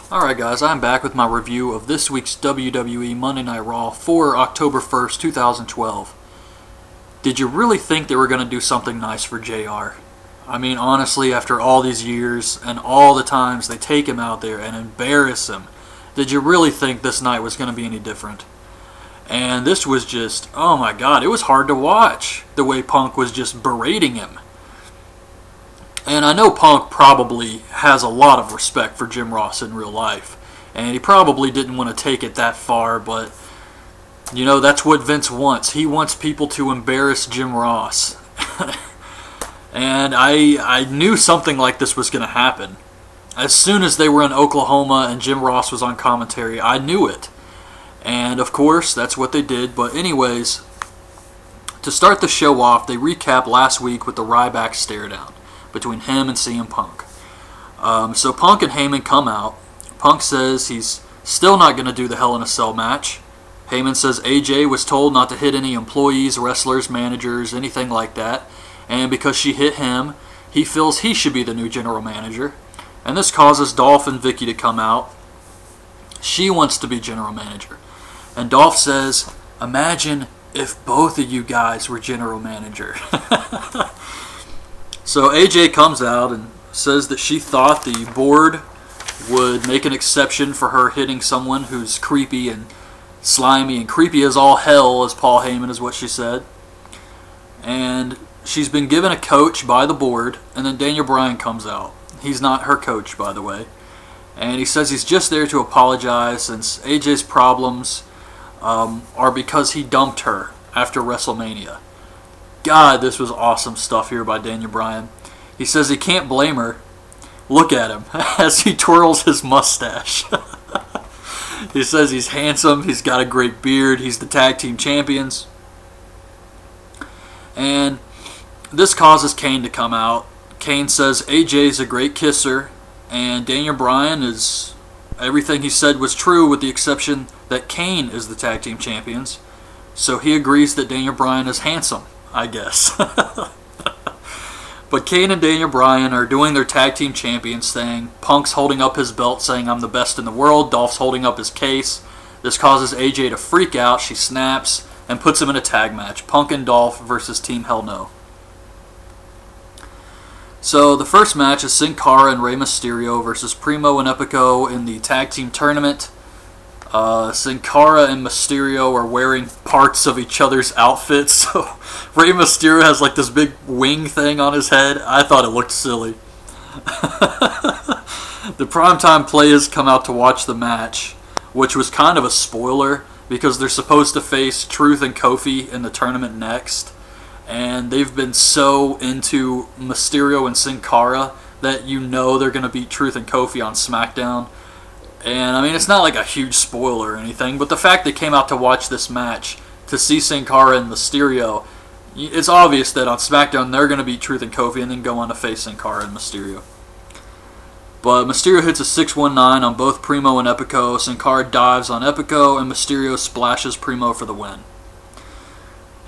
Alright guys, I'm back with my review of this week's WWE Monday Night Raw for October 1st, 2012. Did you really think they were going to do something nice for JR? I mean, honestly, after all these years and all the times they take him out there and embarrass him, did you really think this night was going to be any different? And this was just, oh my god, it was hard to watch the way Punk was just berating him. And I know Punk probably has a lot of respect for Jim Ross in real life. And he probably didn't want to take it that far, but, you know, that's what Vince wants. He wants people to embarrass Jim Ross. And I knew something like this was going to happen. As soon as they were in Oklahoma and Jim Ross was on commentary, I knew it. And, of course, that's what they did. But anyways, to start the show off, they recap last week with the Ryback stare-down between him and CM Punk. So Punk and Heyman come out. Punk says he's still not going to do the Hell in a Cell match. Heyman says AJ was told not to hit any employees, wrestlers, managers, anything like that. And because she hit him, he feels he should be the new general manager. And this causes Dolph and Vicky to come out. She wants to be general manager. And Dolph says, imagine if both of you guys were general manager. So AJ comes out and says that she thought the board would make an exception for her hitting someone who's creepy and slimy and creepy as all hell, as Paul Heyman is what she said. And she's been given a coach by the board, and then Daniel Bryan comes out. He's not her coach, by the way. And he says he's just there to apologize since AJ's problems are because he dumped her after WrestleMania. God, this was awesome stuff here by Daniel Bryan. He says he can't blame her. Look at him as he twirls his mustache. He says he's handsome, he's got a great beard, he's the tag team champions. And this causes Kane to come out. Kane says AJ's a great kisser, and Daniel Bryan is, everything he said was true with the exception that Kane is the tag team champions. So he agrees that Daniel Bryan is handsome, I guess. But Kane and Daniel Bryan are doing their tag team champions thing. Punk's holding up his belt saying I'm the best in the world. Dolph's holding up his case. This causes AJ to freak out. She snaps and puts him in a tag match. Punk and Dolph versus Team Hell No. So the first match is Sin Cara and Rey Mysterio versus Primo and Epico in the tag team tournament. Sin Cara and Mysterio are wearing parts of each other's outfits. So Rey Mysterio has like this big wing thing on his head. I thought it looked silly. The primetime players come out to watch the match, which was kind of a spoiler because they're supposed to face Truth and Kofi in the tournament next. And they've been so into Mysterio and Sin Cara that you know they're going to beat Truth and Kofi on SmackDown. And I mean, it's not like a huge spoiler or anything, but the fact they came out to watch this match, to see Sin Cara and Mysterio, it's obvious that on SmackDown they're going to beat Truth and Kofi and then go on to face Sin Cara and Mysterio. But Mysterio hits a 619 on both Primo and Epico. Sin Cara dives on Epico, and Mysterio splashes Primo for the win.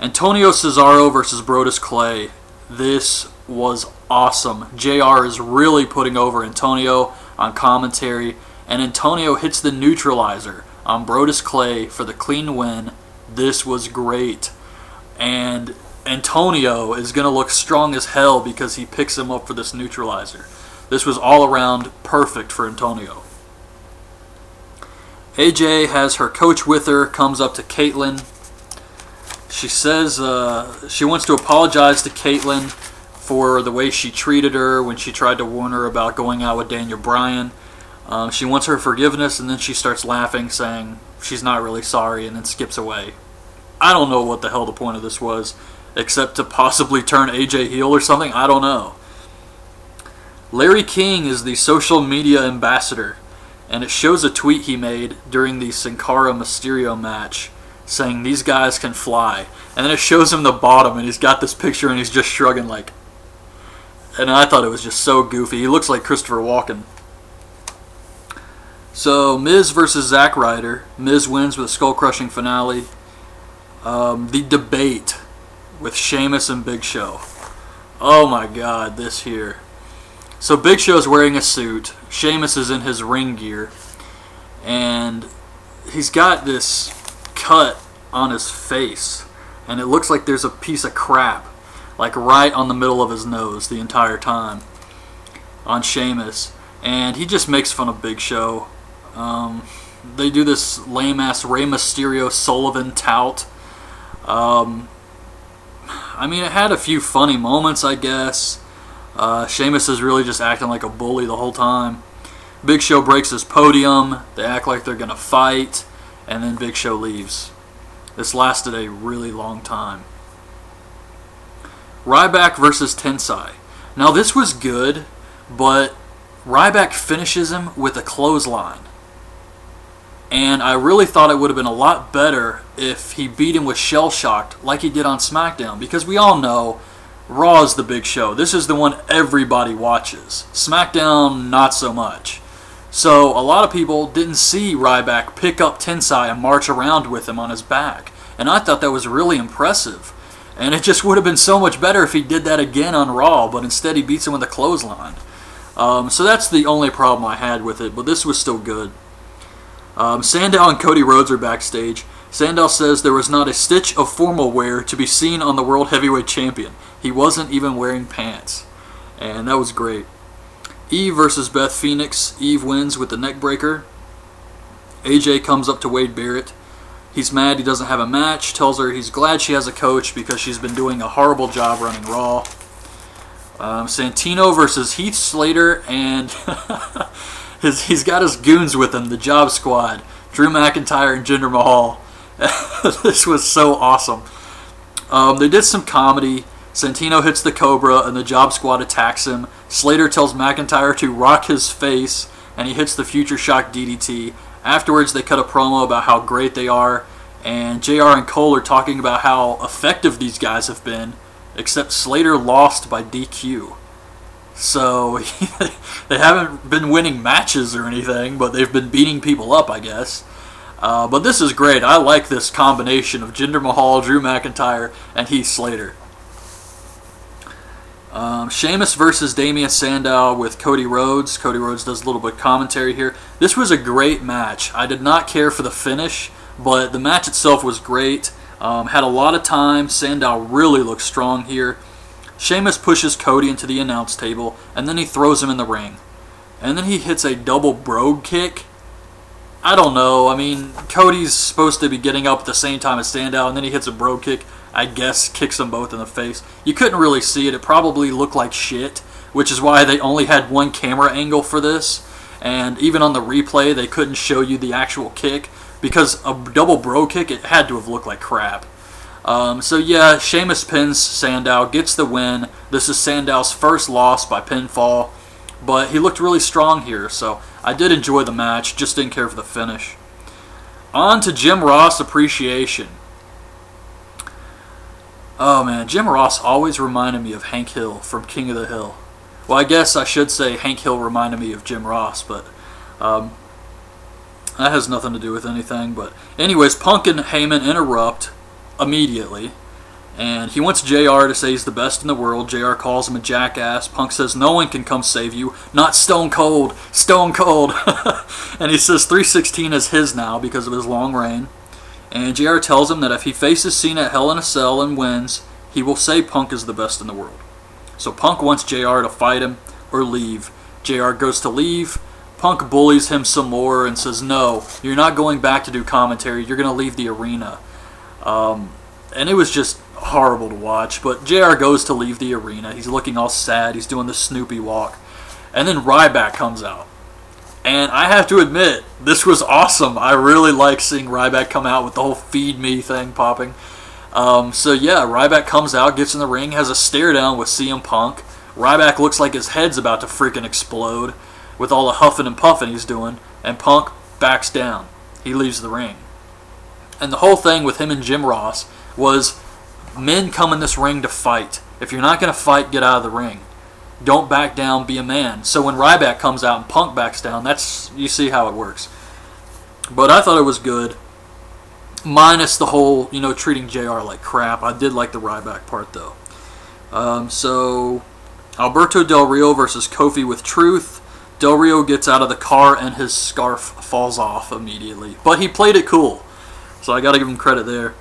Antonio Cesaro versus Brodus Clay. This was awesome. JR is really putting over Antonio on commentary, and Antonio hits the neutralizer on Brodus Clay for the clean win. This was great. And Antonio is going to look strong as hell because he picks him up for this neutralizer. This was all around perfect for Antonio. AJ has her coach with her, comes up to Caitlyn. She says she wants to apologize to Caitlyn for the way she treated her when she tried to warn her about going out with Daniel Bryan. She wants her forgiveness, and then she starts laughing, saying she's not really sorry, and then skips away. I don't know what the hell the point of this was, except to possibly turn AJ heel or something. I don't know. Larry King is the social media ambassador, and it shows a tweet he made during the Sin Cara Mysterio match saying these guys can fly. And then it shows him the bottom, and he's got this picture, and he's just shrugging like... And I thought it was just so goofy. He looks like Christopher Walken. So, Miz versus Zack Ryder. Miz wins with a skull-crushing finale. The debate with Sheamus and Big Show. Oh my god, this here. So Big Show's wearing a suit. Sheamus is in his ring gear. and he's got this cut on his face, and it looks like there's a piece of crap like right on the middle of his nose the entire time on Sheamus, and he just makes fun of Big Show. They do this lame-ass Rey Mysterio Sullivan tout. I mean, it had a few funny moments, I guess. Sheamus is really just acting like a bully the whole time. Big Show breaks his podium. They act like they're going to fight, and then Big Show leaves. This lasted a really long time. Ryback versus Tensai. Now, this was good, but Ryback finishes him with a clothesline. And I really thought it would have been a lot better if he beat him with Shell Shocked like he did on SmackDown. Because we all know Raw is the big show. This is the one everybody watches. SmackDown, not so much. So a lot of people didn't see Ryback pick up Tensai and march around with him on his back. And I thought that was really impressive. And it just would have been so much better if he did that again on Raw. But instead he beats him with a clothesline. So that's the only problem I had with it. But this was still good. Sandow and Cody Rhodes are backstage. Sandow says there was not a stitch of formal wear to be seen on the World Heavyweight Champion. He wasn't even wearing pants. And that was great. Eve versus Beth Phoenix. Eve wins with the neckbreaker. AJ comes up to Wade Barrett. He's mad he doesn't have a match. Tells her he's glad she has a coach because she's been doing a horrible job running Raw. Santino versus Heath Slater, and he's got his goons with him, the Job Squad, Drew McIntyre and Jinder Mahal. This was so awesome. They did some comedy. Santino hits the Cobra, and the Job Squad attacks him. Slater tells McIntyre to rock his face, and he hits the Future Shock DDT. Afterwards, they cut a promo about how great they are, and JR and Cole are talking about how effective these guys have been, except Slater lost by DQ. So, they haven't been winning matches or anything, but they've been beating people up, I guess. But this is great. I like this combination of Jinder Mahal, Drew McIntyre, and Heath Slater. Sheamus versus Damian Sandow with Cody Rhodes. Cody Rhodes does a little bit of commentary here. This was a great match. I did not care for the finish, but the match itself was great. Had a lot of time. Sandow really looks strong here. Sheamus pushes Cody into the announce table, and then he throws him in the ring. And then he hits a double brogue kick. I don't know. I mean, Cody's supposed to be getting up at the same time as Sandow, and then he hits a brogue kick. I guess kicks them both in the face. You couldn't really see it. It probably looked like shit, which is why they only had one camera angle for this. And even on the replay, they couldn't show you the actual kick, because a double brogue kick, it had to have looked like crap. So yeah, Sheamus pins Sandow, gets the win. This is Sandow's first loss by pinfall, but he looked really strong here, so I did enjoy the match, just didn't care for the finish. On to Jim Ross appreciation. Oh man, Jim Ross always reminded me of Hank Hill from King of the Hill. Well, I guess I should say Hank Hill reminded me of Jim Ross, but that has nothing to do with anything. But anyways, Punk and Heyman interrupt immediately, and he wants JR to say he's the best in the world. JR calls him a jackass. Punk says no one can come save you, not Stone Cold, Stone Cold. And he says 316 is his now because of his long reign. And JR tells him that if he faces Cena at Hell in a Cell and wins, he will say Punk is the best in the world. So Punk wants JR to fight him or leave. JR goes to leave. Punk bullies him some more and says, no, you're not going back to do commentary. You're going to leave the arena. And it was just horrible to watch. But JR goes to leave the arena. He's looking all sad. He's doing the Snoopy walk. And then Ryback comes out. And I have to admit, this was awesome. I really like seeing Ryback come out with the whole feed me thing popping. So yeah, Ryback comes out, gets in the ring, has a stare down with CM Punk. Ryback looks like his head's about to freaking explode with all the huffing and puffing he's doing. And Punk backs down. He leaves the ring. And the whole thing with him and Jim Ross was men come in this ring to fight. If you're not going to fight, get out of the ring. Don't back down, be a man. So when Ryback comes out and Punk backs down, that's, you see how it works. But I thought it was good. Minus the whole, treating JR like crap. I did like the Ryback part, though. So, Alberto Del Rio versus Kofi with Truth. Del Rio gets out of the car and his scarf falls off immediately. But he played it cool, so I gotta give him credit there.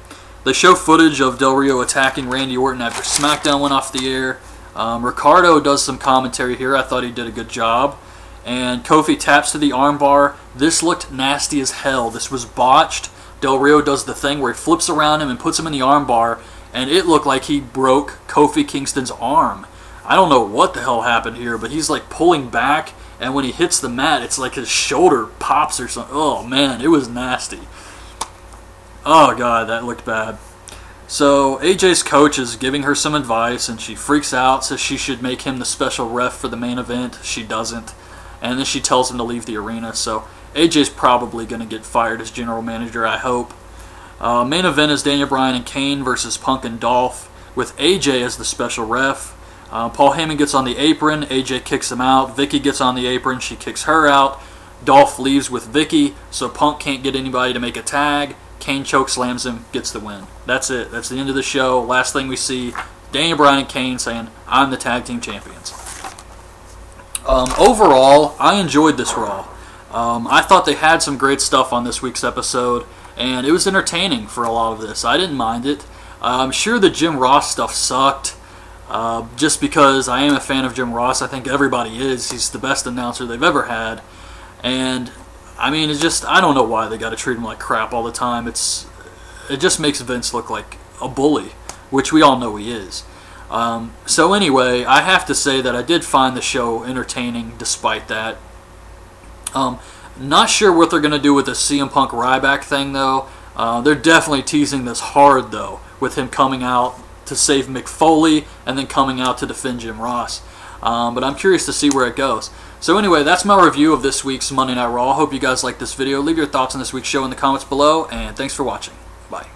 They show footage of Del Rio attacking Randy Orton after SmackDown went off the air. Ricardo does some commentary here. I thought he did a good job. And Kofi taps to the armbar. This looked nasty as hell. This was botched. Del Rio does the thing where he flips around him and puts him in the armbar, and it looked like he broke Kofi Kingston's arm. I don't know what the hell happened here, but he's like pulling back, and when he hits the mat, it's like his shoulder pops or something. Oh man, it was nasty. Oh god, that looked bad. So AJ's coach is giving her some advice, and she freaks out, says she should make him the special ref for the main event. She doesn't. And then she tells him to leave the arena. So AJ's probably going to get fired as general manager, I hope. Main event is Daniel Bryan and Kane versus Punk and Dolph, with AJ as the special ref. Paul Heyman gets on the apron. AJ kicks him out. Vicky gets on the apron. She kicks her out. Dolph leaves with Vicky, so Punk can't get anybody to make a tag. Kane chokeslams him, gets the win. That's it. That's the end of the show. Last thing we see, Daniel Bryan and Kane saying, "I'm the tag team champions." Overall, I enjoyed this Raw. I thought they had some great stuff on this week's episode, and it was entertaining for a lot of this. I didn't mind it. I'm sure the Jim Ross stuff sucked, just because I am a fan of Jim Ross. I think everybody is. He's the best announcer they've ever had. And I mean, it's just, I don't know why they got to treat him like crap all the time. It just makes Vince look like a bully, which we all know he is. So anyway, I have to say that I did find the show entertaining despite that. Not sure what they're going to do with the CM Punk Ryback thing, though. They're definitely teasing this hard, though, with him coming out to save Mick Foley and then coming out to defend Jim Ross. But I'm curious to see where it goes. So anyway, that's my review of this week's Monday Night Raw. Hope you guys liked this video. Leave your thoughts on this week's show in the comments below, and thanks for watching. Bye.